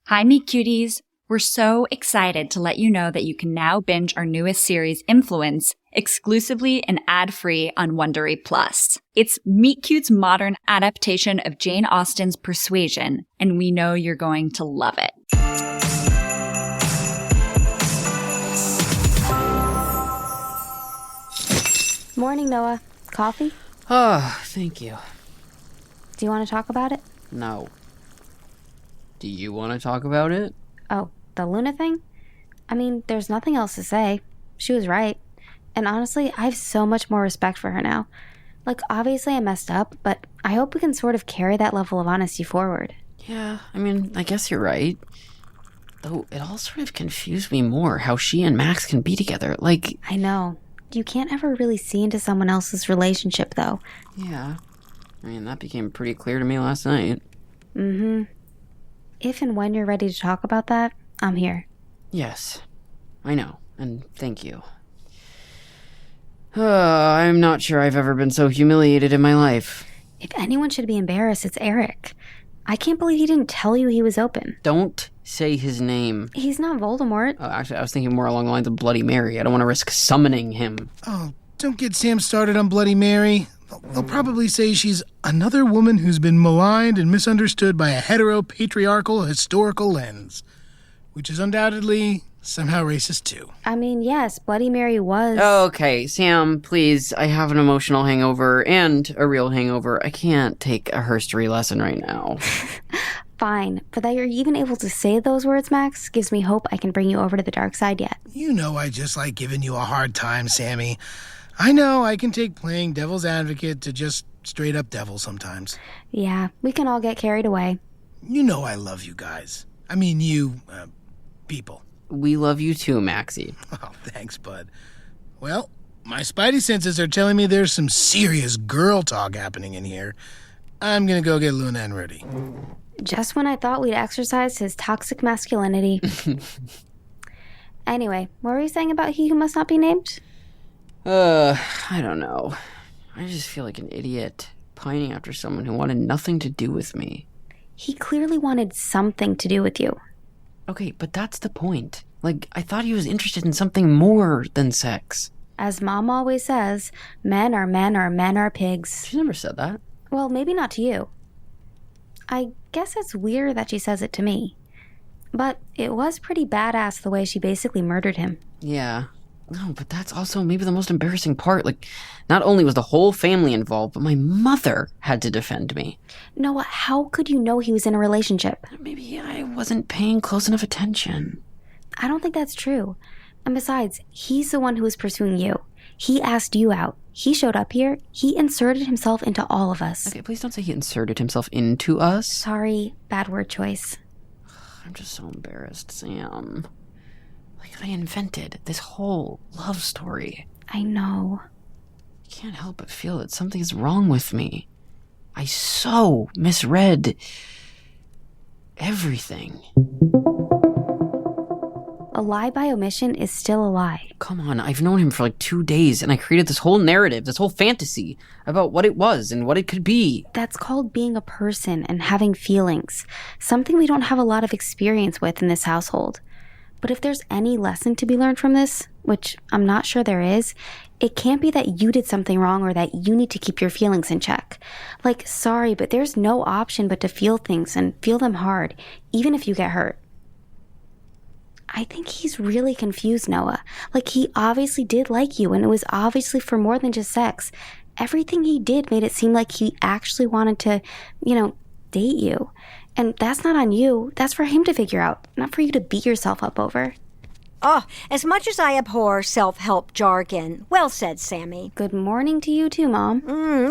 Hi, Meet Cuties. We're so excited to let you know that you can now binge our newest series, Influence, exclusively and ad-free on Wondery Plus. It's Meet Cute's modern adaptation of Jane Austen's Persuasion, and we know you're going to love it. Morning, Noah. Coffee? Oh, thank you. Do you want to talk about it? No. Do you want to talk about it? Oh, the Luna thing? I mean, there's nothing else to say. She was right. And honestly, I have so much more respect for her now. Like, obviously I messed up, but I hope we can sort of carry that level of honesty forward. Yeah, I mean, I guess you're right. Though it all sort of confused me more how she and Max can be together. Like... I know. You can't ever really see into someone else's relationship, though. Yeah. I mean, that became pretty clear to me last night. Mm-hmm. If and when you're ready to talk about that, I'm here. Yes. I know. And thank you. I'm not sure I've ever been so humiliated in my life. If anyone should be embarrassed, it's Eric. I can't believe he didn't tell you he was open. Don't say his name. He's not Voldemort. Oh, actually, I was thinking more along the lines of Bloody Mary. I don't want to risk summoning him. Oh, don't get Sam started on Bloody Mary. They'll probably say she's another woman who's been maligned and misunderstood by a hetero-patriarchal historical lens, which is undoubtedly somehow racist too. I mean, yes, Bloody Mary was... Okay, Sam, please. I have an emotional hangover and a real hangover. I can't take a herstory lesson right now. Fine, but that you're even able to say those words, Max, gives me hope I can bring you over to the dark side yet. You know I just like giving you a hard time, Sammy. I know I can take playing devil's advocate to just straight up devil sometimes. Yeah, we can all get carried away. You know I love you guys. I mean you, people. We love you too, Maxie. Oh, thanks, bud. Well, my spidey senses are telling me there's some serious girl talk happening in here. I'm gonna go get Luna and Rudy. Just when I thought we'd exercised his toxic masculinity. Anyway, what were you saying about he who must not be named? I don't know. I just feel like an idiot, pining after someone who wanted nothing to do with me. He clearly wanted something to do with you. Okay, but that's the point. Like, I thought he was interested in something more than sex. As Mom always says, men are men or men are pigs. She never said that. Well, maybe not to you. I guess it's weird that she says it to me. But it was pretty badass the way she basically murdered him. Yeah. No, but that's also maybe the most embarrassing part. Like, not only was the whole family involved, but my mother had to defend me. Noah, how could you know he was in a relationship? Maybe I wasn't paying close enough attention. I don't think that's true. And besides, he's the one who was pursuing you. He asked you out. He showed up here. He inserted himself into all of us. Okay, please don't say he inserted himself into us. Sorry, bad word choice. I'm just so embarrassed, Sam. I invented this whole love story. I know. I can't help but feel that something's wrong with me. I so misread everything. A lie by omission is still a lie. Come on, I've known him for like 2 days, and I created this whole narrative, this whole fantasy about what it was and what it could be. That's called being a person and having feelings. Something we don't have a lot of experience with in this household. But if there's any lesson to be learned from this, which I'm not sure there is, it can't be that you did something wrong or that you need to keep your feelings in check. Like, sorry, but there's no option but to feel things and feel them hard, even if you get hurt. I think he's really confused, Noah. Like, he obviously did like you, and it was obviously for more than just sex. Everything he did made it seem like he actually wanted to, date you. And that's not on you. That's for him to figure out, not for you to beat yourself up over. Oh, as much as I abhor self-help jargon. Well said, Sammy. Good morning to you too, Mom.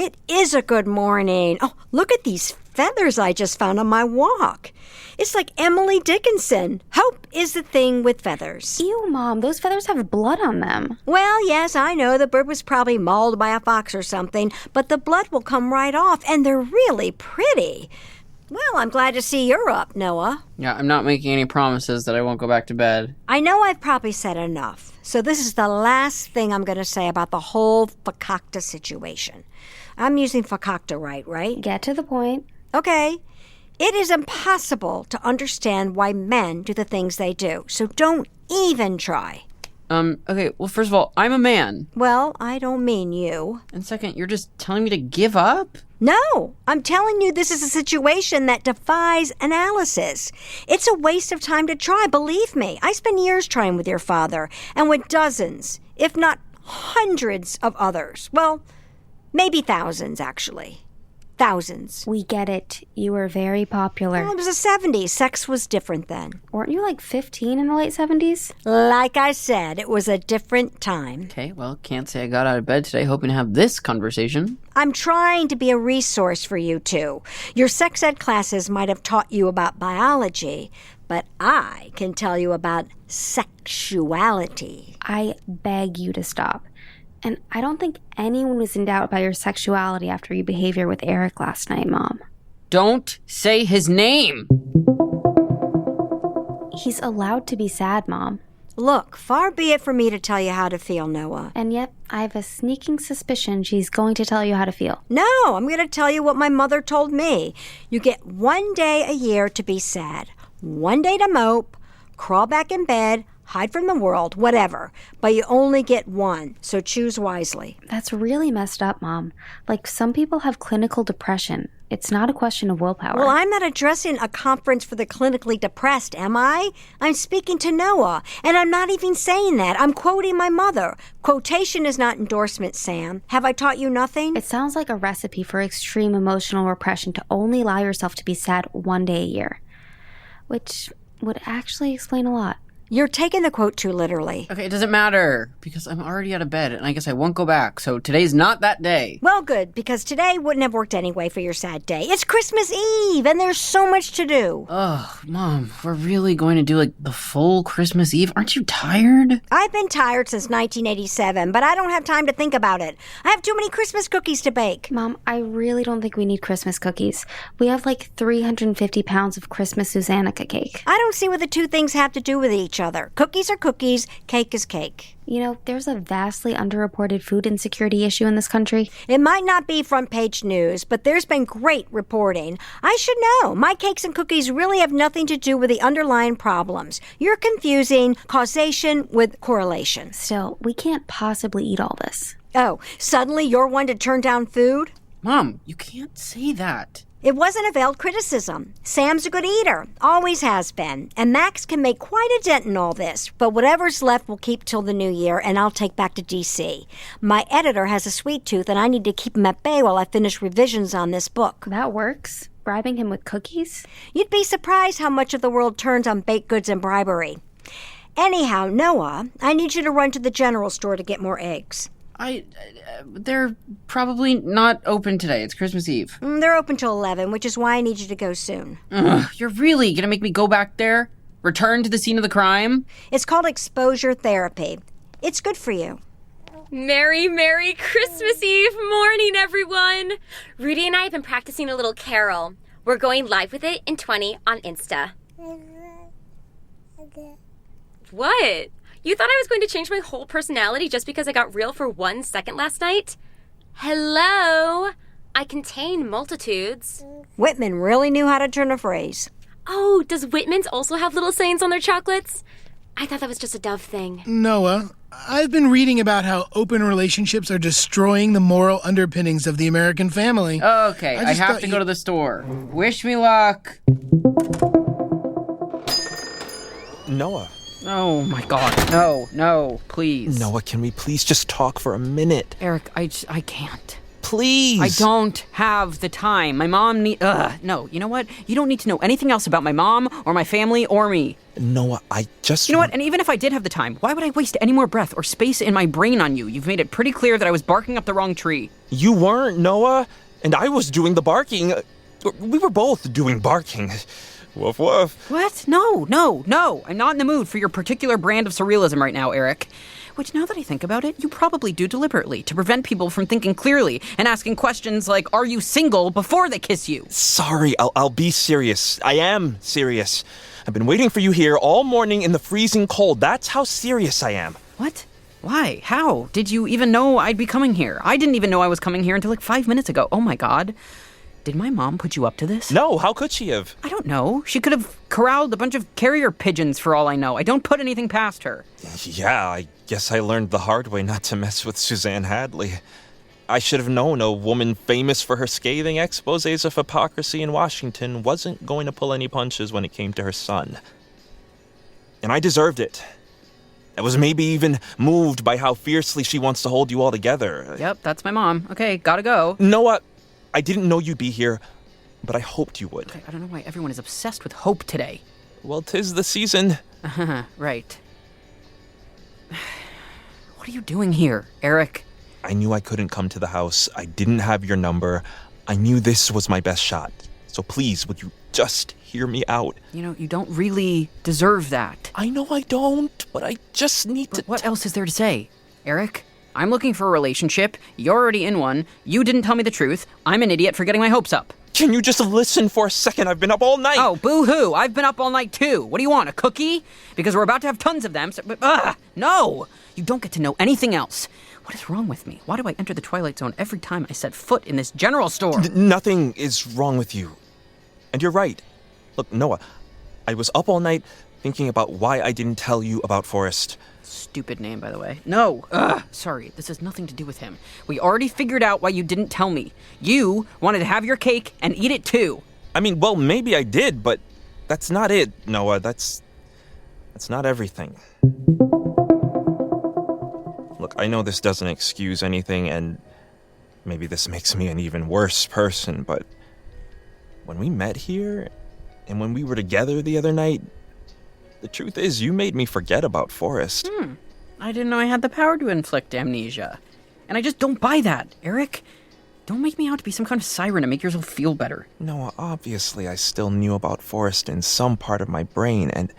It is a good morning. Oh, look at these feathers I just found on my walk. It's like Emily Dickinson. Hope is the thing with feathers. Ew, Mom, those feathers have blood on them. Well, yes, I know the bird was probably mauled by a fox or something, but the blood will come right off, and they're really pretty. Well, I'm glad to see you're up, Noah. Yeah, I'm not making any promises that I won't go back to bed. I know I've probably said enough, so this is the last thing I'm going to say about the whole fakakta situation. I'm using fakakta right? Get to the point. Okay. It is impossible to understand why men do the things they do, so don't even try. Okay, well, first of all, I'm a man. Well, I don't mean you. And second, you're just telling me to give up? No, I'm telling you this is a situation that defies analysis. It's a waste of time to try, believe me. I spent years trying with your father, and with dozens, if not hundreds of others. Well, maybe thousands, actually. Thousands. We get it. You were very popular. Well, it was the 70s. Sex was different then. Weren't you like 15 in the late 70s? Like I said, it was a different time. Okay, well, can't say I got out of bed today hoping to have this conversation. I'm trying to be a resource for you two. Your sex ed classes might have taught you about biology, but I can tell you about sexuality. I beg you to stop. And I don't think anyone was in doubt about your sexuality after your behavior with Eric last night, Mom. Don't say his name! He's allowed to be sad, Mom. Look, far be it for me to tell you how to feel, Noah. And yet, I have a sneaking suspicion she's going to tell you how to feel. No, I'm going to tell you what my mother told me. You get 1 day a year to be sad, 1 day to mope, crawl back in bed, hide from the world, whatever. But you only get one, so choose wisely. That's really messed up, Mom. Like, some people have clinical depression. It's not a question of willpower. Well, I'm not addressing a conference for the clinically depressed, am I? I'm speaking to Noah, and I'm not even saying that. I'm quoting my mother. Quotation is not endorsement, Sam. Have I taught you nothing? It sounds like a recipe for extreme emotional repression to only allow yourself to be sad 1 day a year. Which would actually explain a lot. You're taking the quote too literally. Okay, it doesn't matter, because I'm already out of bed, and I guess I won't go back, so today's not that day. Well, good, because today wouldn't have worked anyway for your sad day. It's Christmas Eve, and there's so much to do. Ugh, Mom, we're really going to do, like, the full Christmas Eve? Aren't you tired? I've been tired since 1987, but I don't have time to think about it. I have too many Christmas cookies to bake. Mom, I really don't think we need Christmas cookies. We have like 350 pounds of Christmasuzannukkah cake. I don't see what the two things have to do with each other. Cookies are cookies, cake is cake. You know, there's a vastly underreported food insecurity issue in this country. It might not be front page news, but there's been great reporting. I should know. My cakes and cookies really have nothing to do with the underlying problems. You're confusing causation with correlation. Still, we can't possibly eat all this. Oh, suddenly you're one to turn down food? Mom, you can't say that. It wasn't a veiled criticism. Sam's a good eater, always has been. And Max can make quite a dent in all this. But whatever's left we'll keep till the new year, and I'll take back to D.C. My editor has a sweet tooth, and I need to keep him at bay while I finish revisions on this book. That works? Bribing him with cookies? You'd be surprised how much of the world turns on baked goods and bribery. Anyhow, Noah, I need you to run to the general store to get more eggs. They're probably not open today. It's Christmas Eve. They're open till 11, which is why I need you to go soon. Ugh, you're really gonna make me go back there? Return to the scene of the crime? It's called exposure therapy. It's good for you. Merry, Merry Christmas Eve morning, everyone! Rudy and I have been practicing a little carol. We're going live with it in 20 on Insta. What? You thought I was going to change my whole personality just because I got real for 1 second last night? Hello? I contain multitudes. Whitman really knew how to turn a phrase. Oh, does Whitman's also have little sayings on their chocolates? I thought that was just a Dove thing. Noah, I've been reading about how open relationships are destroying the moral underpinnings of the American family. Okay, I have to go to the store. Wish me luck. Noah. Oh my god. No, please. Noah, can we please just talk for a minute? Eric, I can't. Please. I don't have the time. My mom no, you know what? You don't need to know anything else about my mom or my family or me. Noah, I just... You know what? And even if I did have the time, why would I waste any more breath or space in my brain on you? You've made it pretty clear that I was barking up the wrong tree. You weren't, Noah. And I was doing the barking. We were both doing barking. Woof, woof. What? No. I'm not in the mood for your particular brand of surrealism right now, Eric. Which, now that I think about it, you probably do deliberately to prevent people from thinking clearly and asking questions like, are you single, before they kiss you? Sorry, I'll be serious. I am serious. I've been waiting for you here all morning in the freezing cold. That's how serious I am. What? Why? How? Did you even know I'd be coming here? I didn't even know I was coming here until like 5 minutes ago. Oh my god. Did my mom put you up to this? No, how could she have? I don't know. She could have corralled a bunch of carrier pigeons for all I know. I don't put anything past her. Yeah, I guess I learned the hard way not to mess with Suzanne Hadley. I should have known a woman famous for her scathing exposés of hypocrisy in Washington wasn't going to pull any punches when it came to her son. And I deserved it. I was maybe even moved by how fiercely she wants to hold you all together. Yep, that's my mom. Okay, gotta go. Noah, I didn't know you'd be here, but I hoped you would. Okay, I don't know why everyone is obsessed with hope today. Well, 'tis the season. Right. What are you doing here, Eric? I knew I couldn't come to the house. I didn't have your number. I knew this was my best shot. So please, would you just hear me out? You know, you don't really deserve that. I know I don't, but I just need to... What else is there to say? Eric, I'm looking for a relationship. You're already in one. You didn't tell me the truth. I'm an idiot for getting my hopes up. Can you just listen for a second? I've been up all night. Oh, boo-hoo. I've been up all night, too. What do you want, a cookie? Because we're about to have tons of them. No! You don't get to know anything else. What is wrong with me? Why do I enter the Twilight Zone every time I set foot in this general store? Nothing is wrong with you. And you're right. Look, Noah, I was up all night thinking about why I didn't tell you about Forrest. Stupid name, by the way. No. Sorry, this has nothing to do with him. We already figured out why you didn't tell me. You wanted to have your cake and eat it too. I mean, well, maybe I did, but that's not it, Noah. That's not everything. Look, I know this doesn't excuse anything, and maybe this makes me an even worse person, but when we met here, and when we were together the other night, the truth is you made me forget about Forrest. I didn't know I had the power to inflict amnesia. And I just don't buy that, Eric. Don't make me out to be some kind of siren to make yourself feel better. Noah, obviously I still knew about Forrest in some part of my brain, and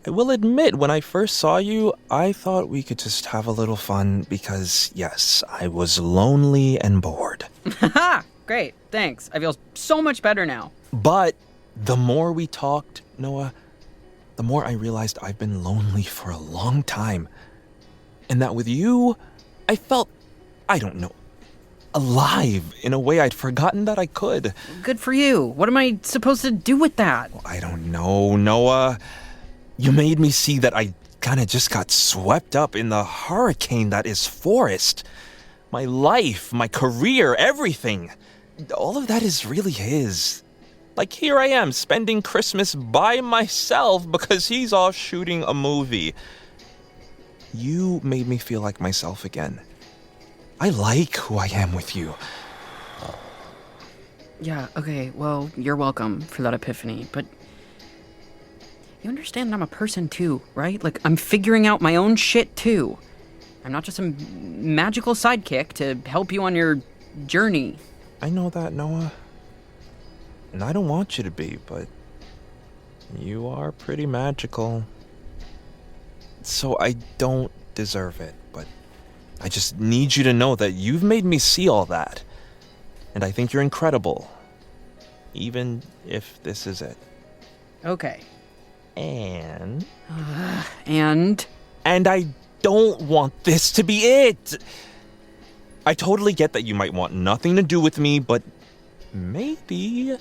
I will admit, when I first saw you, I thought we could just have a little fun because, yes, I was lonely and bored. Haha! Great, thanks. I feel so much better now. But the more we talked, Noah, the more I realized I've been lonely for a long time. And that with you, I felt, I don't know, alive in a way I'd forgotten that I could. Good for you. What am I supposed to do with that? Well, I don't know, Noah. You made me see that I kind of just got swept up in the hurricane that is Forrest. My life, my career, everything. All of that is really his. Like, here I am, spending Christmas by myself because he's off shooting a movie. You made me feel like myself again. I like who I am with you. Yeah, okay, well, you're welcome for that epiphany, but you understand I'm a person too, right? Like, I'm figuring out my own shit too. I'm not just some magical sidekick to help you on your journey. I know that, Noah. And I don't want you to be, but you are pretty magical. So I don't deserve it, but I just need you to know that you've made me see all that. And I think you're incredible. Even if this is it. Okay. And I don't want this to be it. I totally get that you might want nothing to do with me, but maybe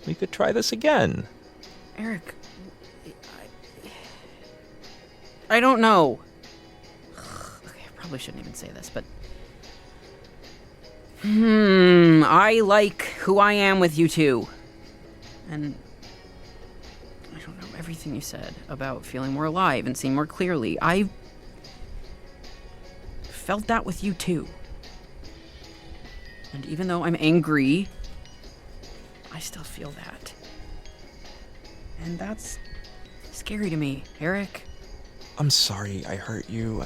we could try this again. Eric, I don't know. Okay, I probably shouldn't even say this, but I like who I am with you two. And I don't know, everything you said about feeling more alive and seeing more clearly, I felt that with you too. And even though I'm angry, I still feel that. And that's scary to me, Eric. I'm sorry I hurt you.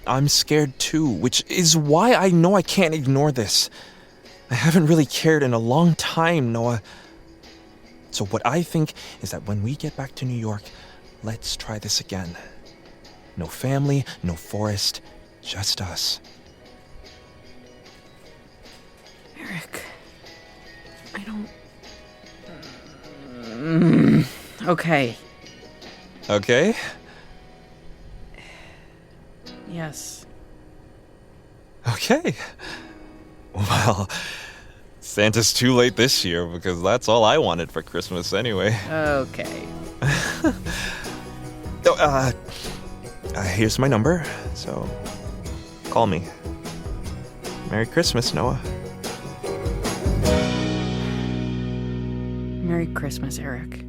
I'm scared too, which is why I know I can't ignore this. I haven't really cared in a long time, Noah. So what I think is that when we get back to New York, let's try this again. No family, no Forrest, just us. Eric, I don't... Okay. Okay? Yes. Okay. Well, Santa's too late this year because that's all I wanted for Christmas anyway. Okay. Here's my number, so call me. Merry Christmas, Noah. Merry Christmas, Eric.